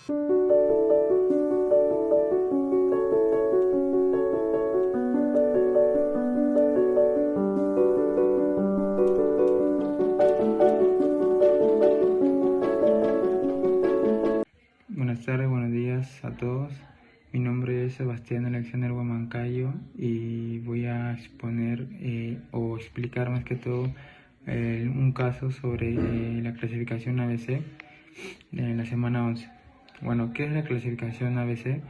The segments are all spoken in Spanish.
Buenas tardes, buenos días a todos. Mi nombre es Sebastián Alexander Huamancayo y voy a exponer o explicar más que todo un caso sobre la clasificación ABC de la semana 11. Bueno, ¿qué es la clasificación ABC?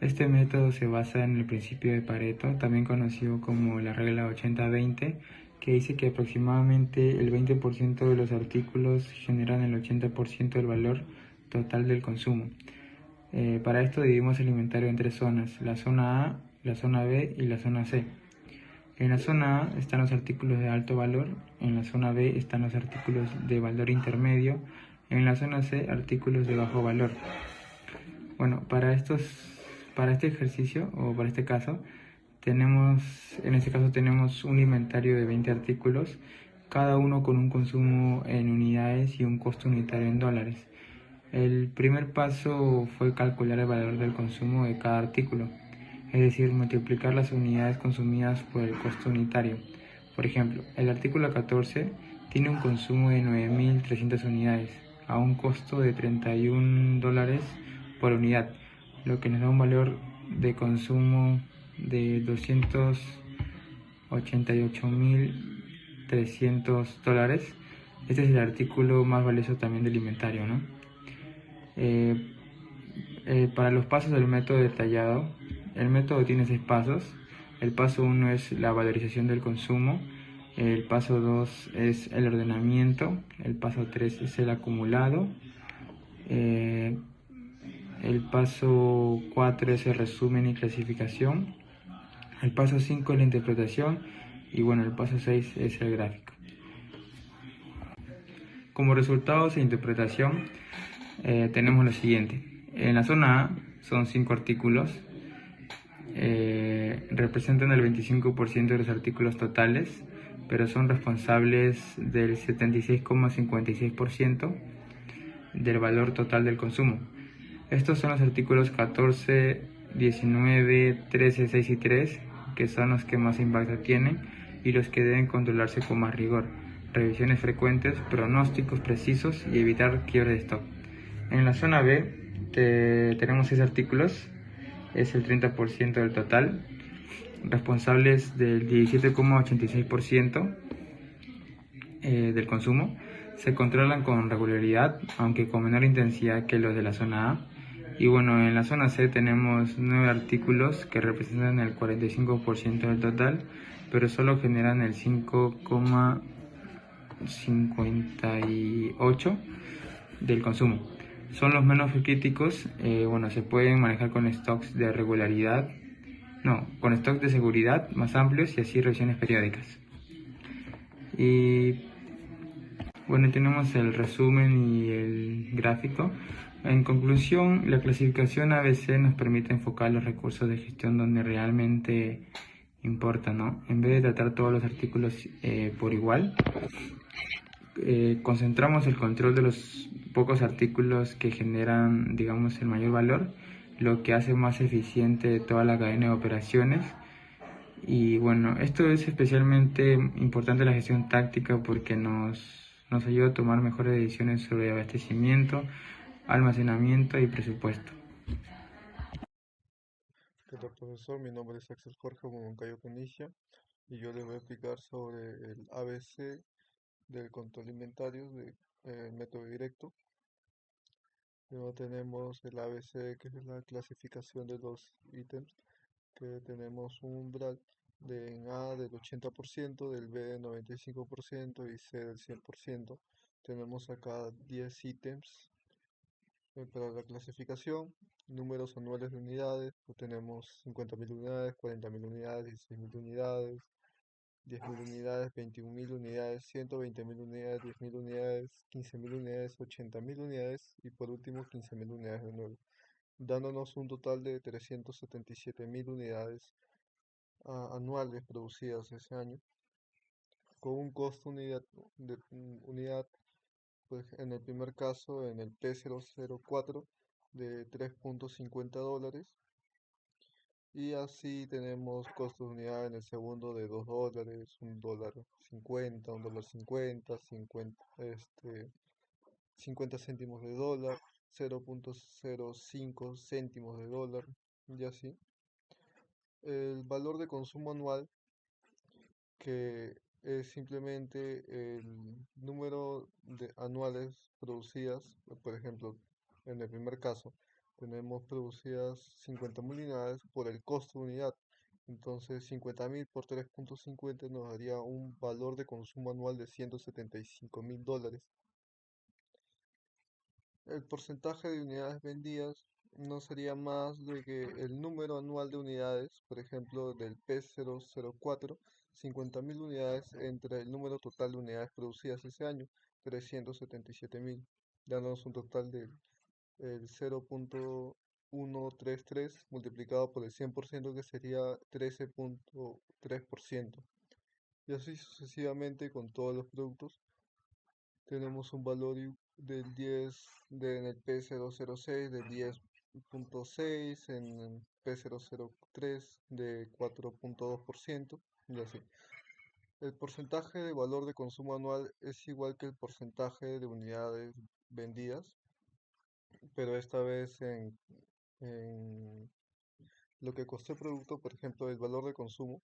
Este método se basa en el principio de Pareto, también conocido como la regla 80-20, que dice que aproximadamente el 20% de los artículos generan el 80% del valor total del consumo. Para esto dividimos el inventario en tres zonas: la zona A, la zona B y la zona C. En la zona A están los artículos de alto valor, en la zona B están los artículos de valor intermedio, en la zona C artículos de bajo valor. Bueno, para este ejercicio o para este caso tenemos un inventario de 20 artículos, cada uno con un consumo en unidades y un costo unitario en dólares. El primer paso fue calcular el valor del consumo de cada artículo, es decir, multiplicar las unidades consumidas por el costo unitario. Por ejemplo, el artículo 14 tiene un consumo de 9.300 unidades a un costo de $31 por unidad, lo que nos da un valor de consumo de $288.300. Este es el artículo más valioso también del inventario, ¿no? Eh, para los pasos del método detallado, el método tiene 6 pasos. El paso 1 es la valorización del consumo, el paso 2 es el ordenamiento, el paso 3 es el acumulado, eh, el paso 4 es el resumen y clasificación, el paso 5 es la interpretación y bueno, el paso 6 es el gráfico. Como resultados de interpretación tenemos lo siguiente. En la zona A son 5 artículos, representan el 25% de los artículos totales, pero son responsables del 76,56% del valor total del consumo. Estos son los artículos 14, 19, 13, 6 y 3, que son los que más impacto tienen y los que deben controlarse con más rigor. Revisiones frecuentes, pronósticos precisos y evitar quiebre de stock. En la zona B tenemos 6 artículos, es el 30% del total, responsables del 17,86% del consumo. Se controlan con regularidad, aunque con menor intensidad que los de la zona A. Y bueno, en la zona C tenemos 9 artículos que representan el 45% del total, pero solo generan el 5,58% del consumo. Son los menos críticos. Bueno, se pueden manejar con stocks de regularidad, con stocks de seguridad más amplios y así revisiones periódicas. Y bueno, tenemos el resumen y el gráfico. En conclusión, la clasificación ABC nos permite enfocar los recursos de gestión donde realmente importa, ¿no? En vez de tratar todos los artículos por igual, concentramos el control de los pocos artículos que generan, digamos, el mayor valor, lo que hace más eficiente toda la cadena de operaciones. Y bueno, esto es especialmente importante en la gestión táctica porque nos ayuda a tomar mejores decisiones sobre abastecimiento, almacenamiento y presupuesto. ¿Qué tal, profesor? Mi nombre es Axel Jorge Moncayo Canicia y yo le voy a explicar sobre el ABC del control inventario de método directo. Luego tenemos el ABC, que es la clasificación de los ítems, que tenemos un umbral de en A del 80%, del B del 95% y C del 100%. Tenemos acá 10 ítems para la clasificación. Números anuales de unidades, pues tenemos 50.000 unidades, 40.000 unidades, 16.000 unidades, 10.000 unidades, 21.000 unidades, 120.000 unidades, 10.000 unidades, 15.000 unidades, 80.000 unidades y por último 15.000 unidades de nuevo, dándonos un total de 377.000 unidades anuales producidas ese año, con un costo unidad, pues en el primer caso, en el P004, de $3.50 y así tenemos costo de unidad en el segundo de $2, $1.50, $1.50, 50 céntimos de dólar, 0.05 céntimos de dólar y así. El valor de consumo anual, que es simplemente el número de anuales producidas, por ejemplo, en el primer caso, tenemos producidas 50.000 unidades por el costo de unidad. Entonces, 50.000 por 3.50 nos daría un valor de consumo anual de $175.000. El porcentaje de unidades vendidas no sería más de que el número anual de unidades, por ejemplo, del P004, 50.000 unidades entre el número total de unidades producidas ese año, 377.000, dándonos un total de el 0.133 multiplicado por el 100%, que sería 13.3%. Y así sucesivamente con todos los productos. Tenemos un valor del 10 en el P006 de 10.6, en el P003 de 4.2% y así. El porcentaje de valor de consumo anual es igual que el porcentaje de unidades vendidas, pero esta vez en lo que costó el producto. Por ejemplo, el valor de consumo.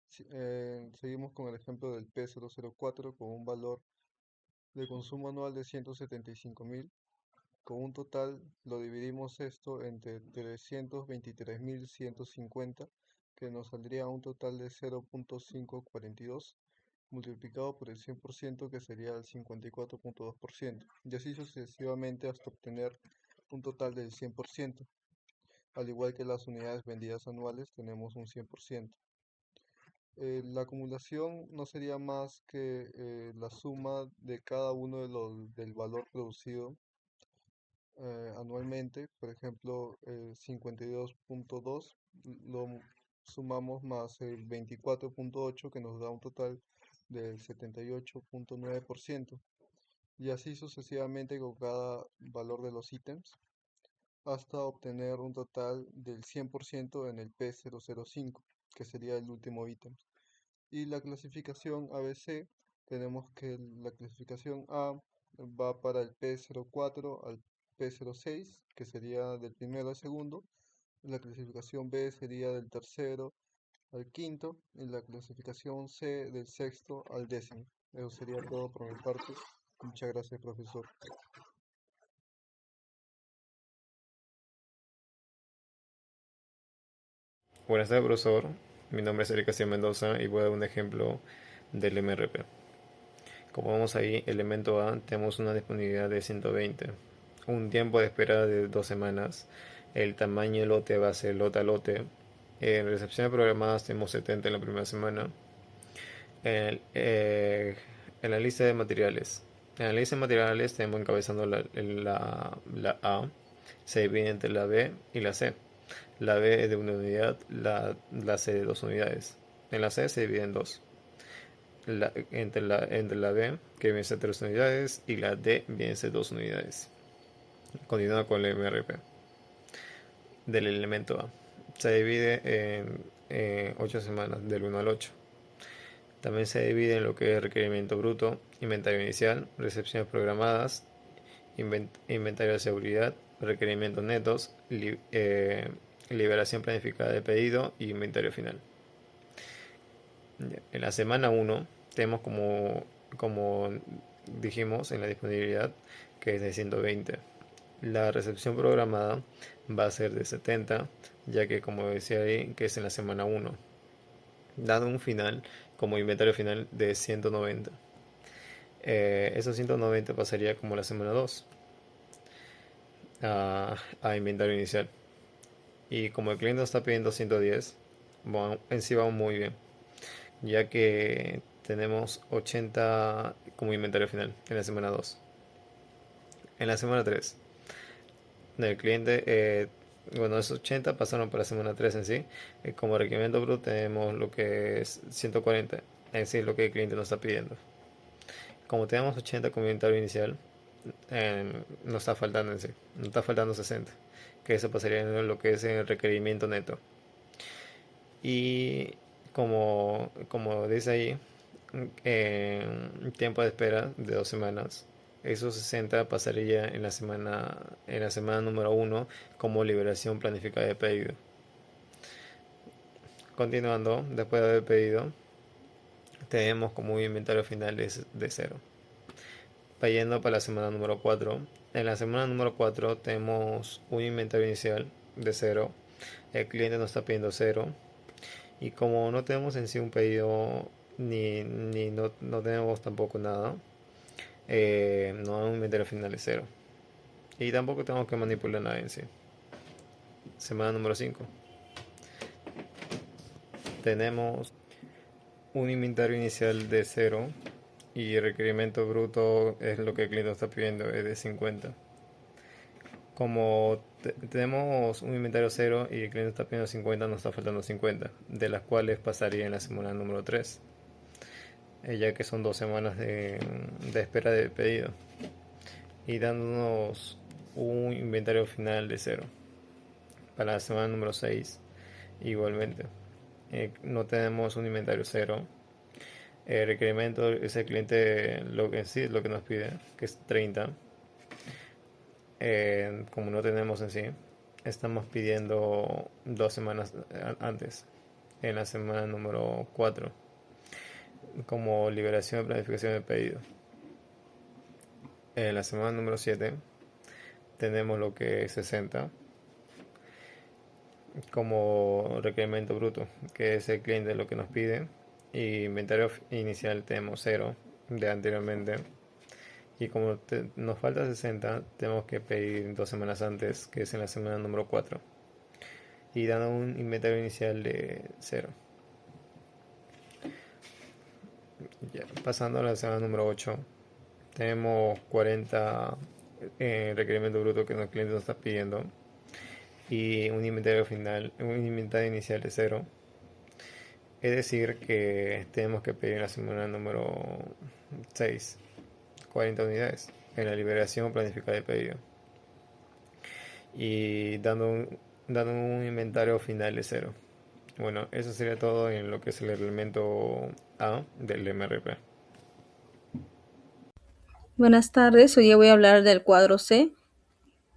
Seguimos con el ejemplo del P004 con un valor de consumo anual de 175.000. Con un total lo dividimos esto entre 323.150, que nos saldría un total de 0.542 multiplicado por el 100%, que sería el 54.2%, y así sucesivamente hasta obtener un total del 100%. Al igual que las unidades vendidas anuales, tenemos un 100%. La acumulación no sería más que la suma de cada uno del valor producido anualmente. Por ejemplo, 52.2 lo sumamos más el 24.8, que nos da un total del 78.9%, y así sucesivamente con cada valor de los ítems hasta obtener un total del 100% en el P005, que sería el último ítem. Y la clasificación ABC, tenemos que la clasificación A va para el P04 al P06, que sería del primero al segundo. La clasificación B sería del tercero al quinto, y la clasificación C del sexto al décimo. Eso sería todo por mi parte. Muchas gracias, profesor. Buenas tardes, profesor. Mi nombre es Eric Castillo Mendoza y voy a dar un ejemplo del MRP. Como vemos ahí, elemento A, tenemos una disponibilidad de 120, un tiempo de espera de 2 semanas, el tamaño del lote va a ser lote a lote, en recepciones programadas tenemos 70 en la primera semana, en la lista de materiales. En la lista de materiales tenemos encabezando la A, se divide entre la B y la C. La B es de una unidad, la C de 2 unidades. En la C se divide en dos. Entre la B, que viene a ser 3 unidades, y la D viene a ser 2 unidades. Continúa con el MRP del elemento A. Se divide en 8 semanas, del 1 al 8. También se divide en lo que es requerimiento bruto, inventario inicial, recepciones programadas, inventario de seguridad, requerimientos netos, liberación planificada de pedido y inventario final. En la semana 1 tenemos como dijimos en la disponibilidad, que es de 120. La recepción programada va a ser de 70, ya que como decía ahí, que es en la semana 1, dando un final como inventario final de 190. Esos 190 pasaría como la semana 2 a inventario inicial. Y como el cliente está pidiendo 110, bueno, en sí vamos muy bien, ya que tenemos 80 como inventario final en la semana 2. En la semana 3 del cliente, bueno, esos 80 pasaron para la semana 3 en sí. Como requerimiento bruto tenemos lo que es 140, en sí lo que el cliente nos está pidiendo. Como tenemos 80 como inventario inicial, no está faltando en sí, no está faltando 60, que eso pasaría en lo que es el requerimiento neto. Y como dice ahí, tiempo de espera de 2 semanas. Esos 60 pasaría en la semana número 1 como liberación planificada de pedido. Continuando, después de haber pedido, tenemos como un inventario final de 0. Yendo para la semana número 4. En la semana número 4 tenemos un inventario inicial de 0. El cliente nos está pidiendo 0. Y como no tenemos en sí un pedido, ni no tenemos tampoco nada, no hay un inventario final de 0. Y tampoco tenemos que manipular nada en sí. Semana número 5. Tenemos un inventario inicial de 0 y el requerimiento bruto es lo que el cliente está pidiendo, es de 50. Como tenemos un inventario 0 y el cliente está pidiendo 50, nos está faltando 50, de las cuales pasaría en la semana número 3, ya que son 2 semanas de espera de pedido, y dándonos un inventario final de 0. Para la semana número 6, igualmente, no tenemos un inventario 0. El requerimiento es el cliente lo que sí es lo que nos pide, que es 30. Como no tenemos en sí, estamos pidiendo 2 semanas antes, en la semana número 4, como liberación de planificación de pedido. En la semana número 7 tenemos lo que es 60 como requerimiento bruto, que es el cliente lo que nos pide, y inventario inicial tenemos 0 de anteriormente. Y como nos falta 60, tenemos que pedir 2 semanas antes, que es en la semana número 4. Y dando un inventario inicial de 0. Ya, pasando a la semana número 8, tenemos 40 requerimiento bruto que el cliente nos está pidiendo. Y un inventario inicial de 0. Es decir, que tenemos que pedir en la semana número 6 40 unidades en la liberación planificada de pedido, y dando un inventario final de 0. Bueno, eso sería todo en lo que es el reglamento A del MRP. Buenas tardes, hoy día voy a hablar del cuadro C,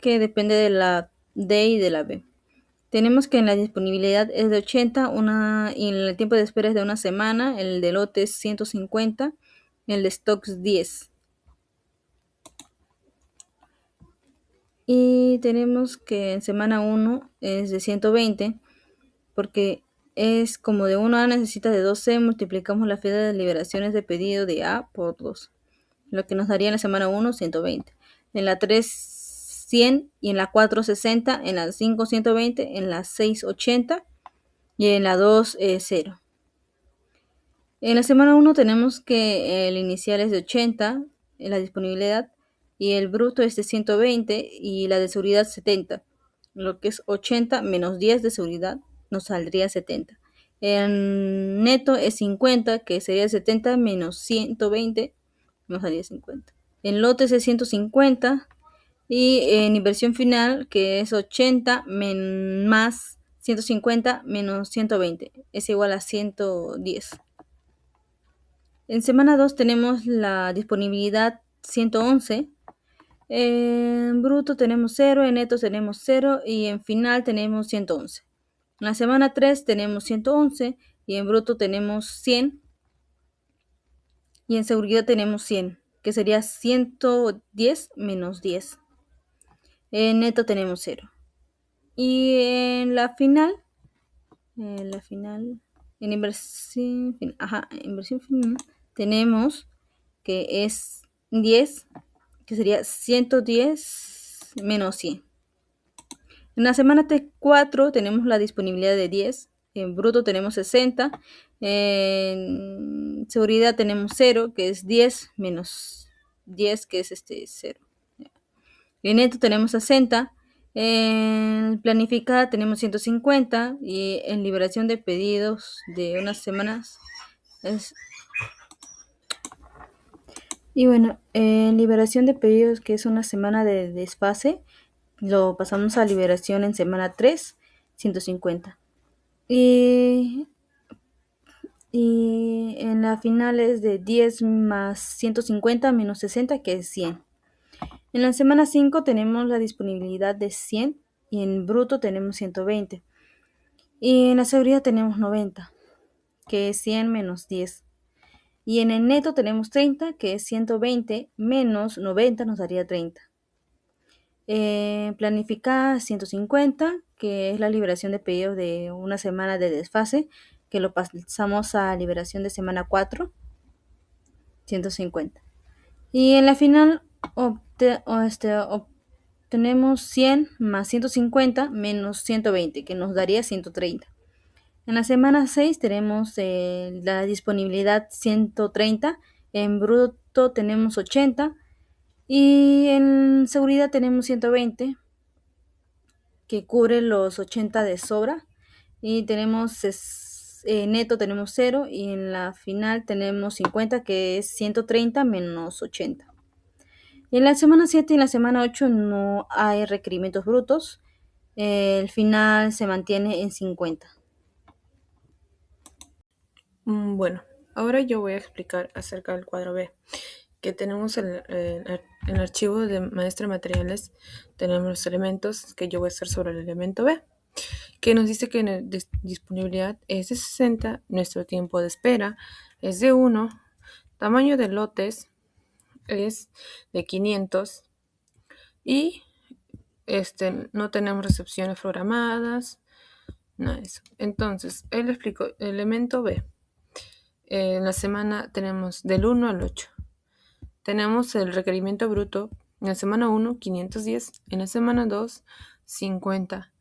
que depende de la D y de la B. Tenemos que en la disponibilidad es de 80, y en el tiempo de espera es de 1 semana, el de lote es 150, el de stocks 10. Y tenemos que en semana 1 es de 120, porque es como de 1A necesita de 2C, multiplicamos la fecha de liberaciones de pedido de A por 2, lo que nos daría en la semana 1 120. En la 3 100, y en la 4 60, en la 5 120, en la 6 80 y en la 2 0. En la semana 1 tenemos que el inicial es de 80, en la disponibilidad, y el bruto es de 120 y la de seguridad 70. Lo que es 80 menos 10 de seguridad nos saldría 70. El neto es 50, que sería 70 menos 120, nos saldría 50. En lotes es 150, y en inversión final, que es 80 más 150 menos 120, es igual a 110. En semana 2 tenemos la disponibilidad 111, en bruto tenemos 0, en neto tenemos 0 y en final tenemos 111. En la semana 3 tenemos 111 y en bruto tenemos 100 y en seguridad tenemos 100, que sería 110 menos 10. En neto tenemos 0. Y en la final, en inversión final, tenemos que es 10, que sería 110 menos 100. En la semana T4 tenemos la disponibilidad de 10, en bruto tenemos 60, en seguridad tenemos 0, que es 10 menos 10, que es 0. En neto tenemos 60, en planificada tenemos 150 y en liberación de pedidos de unas semanas Y bueno, en liberación de pedidos, que es una semana de desfase, lo pasamos a liberación en semana 3, 150. Y, y en la final es de 10 más 150 menos 60, que es 100. En la semana 5 tenemos la disponibilidad de 100 y en bruto tenemos 120. Y en la seguridad tenemos 90, que es 100 menos 10. Y en el neto tenemos 30, que es 120 menos 90 nos daría 30. Planificada 150, que es la liberación de pedidos de una semana de desfase, que lo pasamos a liberación de semana 4, 150. Y en la final obtenemos 100 más 150 menos 120, que nos daría 130. En la semana 6 tenemos la disponibilidad 130, en bruto tenemos 80 y en seguridad tenemos 120, que cubre los 80 de sobra, y tenemos neto tenemos 0 y en la final tenemos 50, que es 130 menos 80. Y en la semana 7 y en la semana 8 no hay requerimientos brutos, el final se mantiene en 50. Bueno, ahora yo voy a explicar acerca del cuadro B, que tenemos en el archivo de maestra de materiales, tenemos los elementos que yo voy a hacer sobre el elemento B, que nos dice que la disponibilidad es de 60, nuestro tiempo de espera es de 1, tamaño de lotes es de 500 y no tenemos recepciones programadas, nada de eso. Entonces, él explicó, elemento B. En la semana tenemos del 1 al 8. Tenemos el requerimiento bruto en la semana 1, 510, en la semana 2, 50,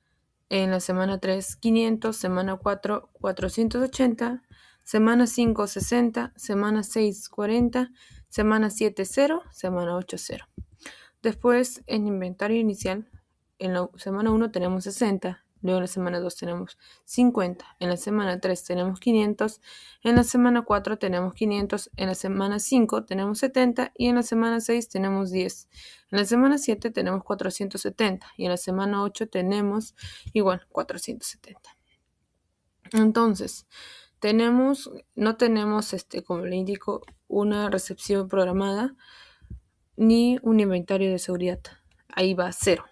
en la semana 3, 500, semana 4, 480, semana 5, 60, semana 6, 40, semana 7, 0, semana 8, 0. Después, en inventario inicial, en la semana 1 tenemos 60, luego en la semana 2 tenemos 50, en la semana 3 tenemos 500, en la semana 4 tenemos 500, en la semana 5 tenemos 70 y en la semana 6 tenemos 10. En la semana 7 tenemos 470 y en la semana 8 tenemos igual 470. Entonces, no tenemos, como le indico, una recepción programada ni un inventario de seguridad. Ahí va 0.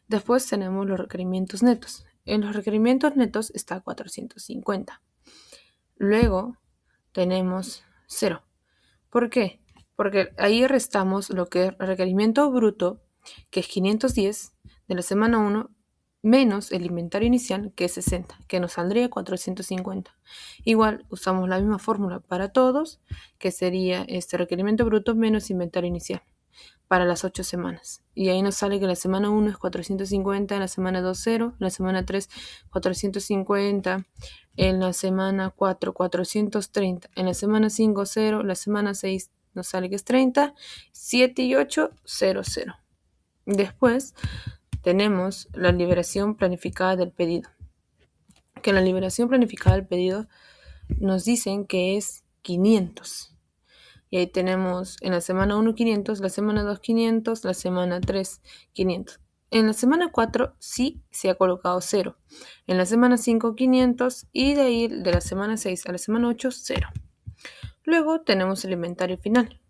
Después tenemos los requerimientos netos. En los requerimientos netos está 450. Luego tenemos 0. ¿Por qué? Porque ahí restamos lo que es requerimiento bruto, que es 510 de la semana 1, menos el inventario inicial, que es 60, que nos saldría 450. Igual usamos la misma fórmula para todos, que sería este requerimiento bruto menos inventario inicial para las 8 semanas. Y ahí nos sale que la semana 1 es 450, en la semana 2 0, en la semana 3 450, en la semana 4 430, en la semana 5 0, la semana 6 nos sale que es 30, 7 y 8 0 0. Después tenemos la liberación planificada del pedido, que la liberación planificada del pedido nos dicen que es 500. Y ahí tenemos en la semana 1 500, la semana 2 500, la semana 3 500. En la semana 4 sí se ha colocado 0. En la semana 5 500 y de ahí de la semana 6 a la semana 8 0. Luego tenemos el inventario final.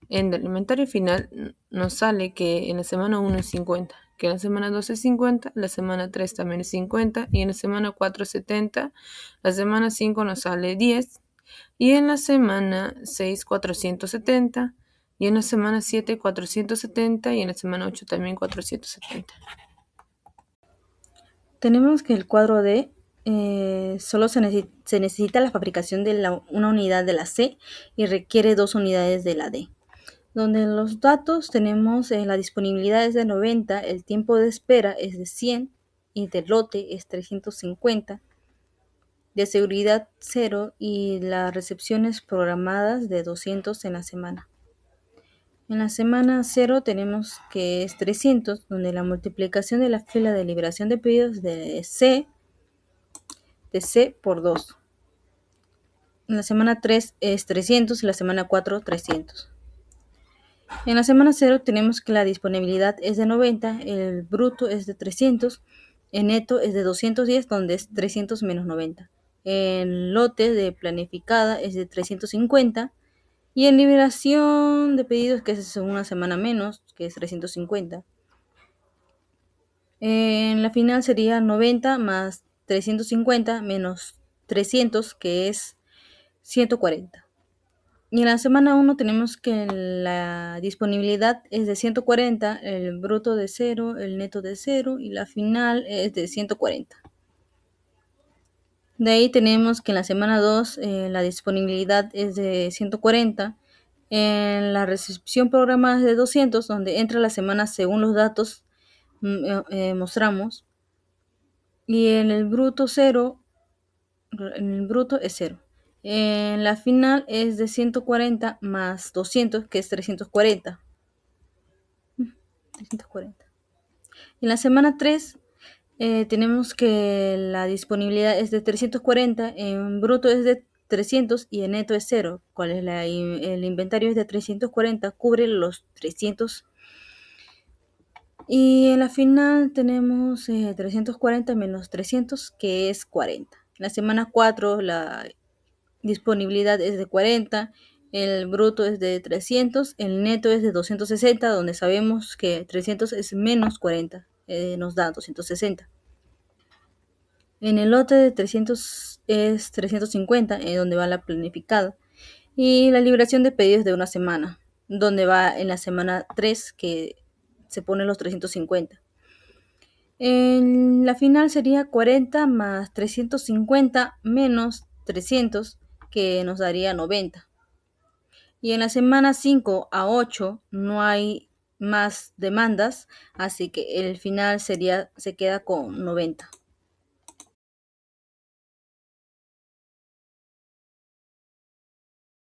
En el inventario final nos sale que en la semana 1 es 50, que en la semana 2 es 50, la semana 3 también es 50 y en la semana 4 es 70, la semana 5 nos sale 10 y en la semana 6 470 y en la semana 7 470 y en la semana 8 también 470. Tenemos que el cuadro D solo se necesita la fabricación de una unidad de la C y requiere 2 unidades de la D. Donde los datos tenemos la disponibilidad es de 90, el tiempo de espera es de 100 y del lote es 350, de seguridad 0 y las recepciones programadas de 200 en la semana. En la semana 0 tenemos que es 300, donde la multiplicación de la fila de liberación de pedidos de C por 2. En la semana 3 es 300 y la semana 4 300. En la semana 0 tenemos que la disponibilidad es de 90, el bruto es de 300, el neto es de 210, donde es 300 menos 90. El lote de planificada es de 350 y en liberación de pedidos, que es una semana menos, que es 350. En la final sería 90 más 350 menos 300, que es 140. Y en la semana 1 tenemos que la disponibilidad es de 140, el bruto de 0, el neto de 0 y la final es de 140. De ahí tenemos que en la semana 2 la disponibilidad es de 140, en la recepción programada es de 200, donde entra la semana según los datos mostramos, y en el bruto es 0. En la final es de 140 más 200, que es 340. En la semana 3 tenemos que la disponibilidad es de 340, en bruto es de 300 y en neto es 0. ¿Cuál es el inventario? Es de 340, cubre los 300. Y en la final tenemos 340 menos 300, que es 40. En la semana 4 la disponibilidad es de 40, el bruto es de 300, el neto es de 260, donde sabemos que 300 es menos 40, nos da 260. En el lote de 300 es 350, donde va la planificada. Y la liberación de pedidos de una semana, donde va en la semana 3, que se ponen los 350. En la final sería 40 más 350 menos 300, que nos daría 90. Y en la semana 5 a 8 no hay más demandas, así que el final se queda con 90.